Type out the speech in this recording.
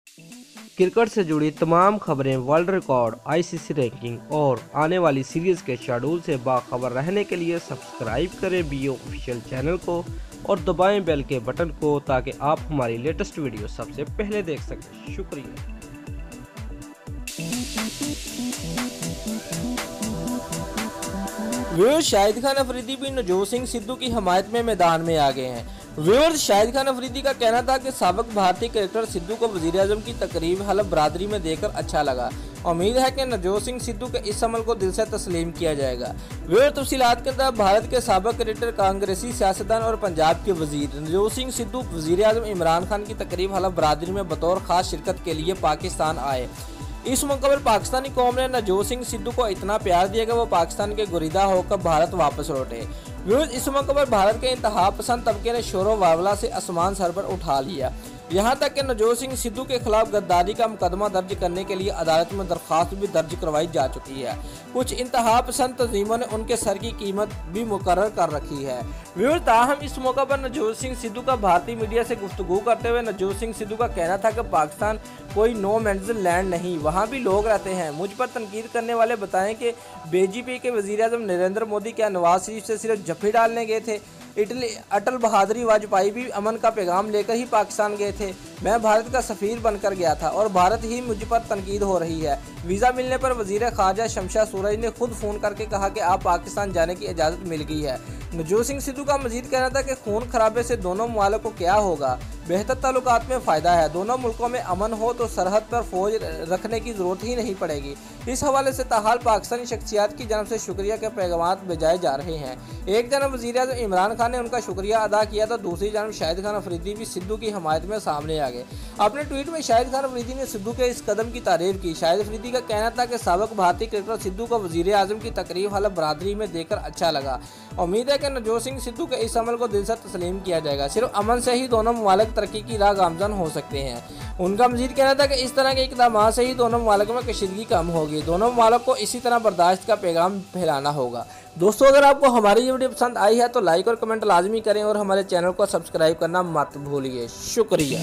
Cricket से जुड़ी तमाम खबरें, वर्ल्ड रिकॉर्ड, आईसीसी रैंकिंग और आने वाली सीरीज के शेड्यूल से बाखबर रहने के लिए सब्सक्राइब करें बीओ ऑफिशियल चैनल को और दबाएं बेल के बटन को ताकि आप हमारी लेटेस्ट वीडियो सबसे पहले देख सकें। शुक्रिया। व्यूअर्स, शाहिद खान अफरीदी भी नवजोत सिंह सिद्धू की हिमायत में मैदान में आ गए हैं। व्यूअर्स, शाहिद खान अफरीदी का कहना था कि साबिक भारतीय क्रिकेटर सिद्धू को वज़ीर-ए-आज़म की तकरीब हलफ बरादरी में देकर अच्छा लगा। उम्मीद है कि नवजोत सिंह सिद्धू के इस अमल को दिल से तस्लीम किया जाएगा। व्यूअर्स, तफसीलात के तहत भारत के साबिक क्रिकेटर, कांग्रेसी सियासतदान और पंजाब के वजीर नवजोत सिंह सिद्धू वज़ीर-ए-आज़म इमरान खान की तकरीब हलफ बरादरी में बतौर खास शिरकत के लिए पाकिस्तान आए। इस मौके पर पाकिस्तानी कौम ने नवजोत सिंह सिद्धू को इतना प्यार दिया कि वो पाकिस्तान के गुरीदा होकर भारत वापस लौटे। व्यूअर्स, इस मौके पर भारत के इंतहा पसंद तबके ने शोर वावला से आसमान सर पर उठा लिया। यहाँ तक कि नवजोत सिंह सिद्धू के खिलाफ गद्दारी का मुकदमा दर्ज करने के लिए अदालत में दरख्वास्त भी दर्ज करवाई जा चुकी है। कुछ इंतहा पसंद तंजीमों ने उनके सर की कीमत भी मुकर्रर कर रखी है। व्यूअर्स, ताहम इस मौके पर नवजोत सिंह सिद्धू का भारतीय मीडिया से गुफ्तगू करते हुए नवजोत सिंह सिद्धू का कहना था कि पाकिस्तान कोई नो मैंस लैंड नहीं, वहाँ भी लोग रहते हैं। मुझ पर तनकीद करने वाले बताएं कि बीजेपी के वज़ीर-ए-आज़म नरेंद्र मोदी क्या नवाज शरीफ से सिर्फ जफ्फी डालने गए थे? अटल बहादुर वाजपेयी भी अमन का पैगाम लेकर ही पाकिस्तान गए थे। मैं भारत का सफ़ीर बनकर गया था और भारत ही मुझ पर तनकीद हो रही है। वीज़ा मिलने पर वज़ीर ख़ारजा शमशा सूरज ने खुद फ़ोन करके कहा कि आप पाकिस्तान जाने की इजाज़त मिल गई है। नवजोत सिंह सिद्धू का मजीद कहना था कि खून खराबे से दोनों मुमालिक को क्या होगा, बेहतर ताल्लुकात में फ़ायदा है। दोनों मुल्कों में अमन हो तो सरहद पर फौज रखने की ज़रूरत ही नहीं पड़ेगी। इस हवाले से ताहाल पाकिस्तानी शख्सियात की जानब से शुक्रिया के पैगाम भेजाए जा रहे हैं। एक जानब वज़ीर-ए-आज़म इमरान खान ने उनका शुक्रिया अदा किया तो दूसरी जानब शाहिद खान अफरीदी भी सिद्धू की हिमायत में सामने आ गए। अपने ट्वीट में शाहिद खान अफरीदी ने सिद्धू के इस कदम की तारीफ की। शाहिद अफरीदी का कहना था कि साबिक भारतीय क्रिकेटर सिद्धू को वज़ीर-ए-आज़म की तकरीब हलफ बरादरी में देकर अच्छा लगा। उम्मीद है कि नवजोत सिंह सिद्धू के इस अमल को दिल से तस्लीम किया जाएगा। सिर्फ अमन से ही दोनों मुमालिक तरक्की की राह गामजन हो सकते हैं। उनका मजीद कहना था कि इस तरह के इक़दाम से ही दोनों मुमालिक में कशीदगी कम होगी। दोनों मुमालिक को इसी तरह बर्दाश्त का पैगाम फैलाना होगा। दोस्तों, अगर आपको हमारी ये वीडियो पसंद आई है तो लाइक और कमेंट लाजमी करें और हमारे चैनल को सब्सक्राइब करना मत भूलिए। शुक्रिया।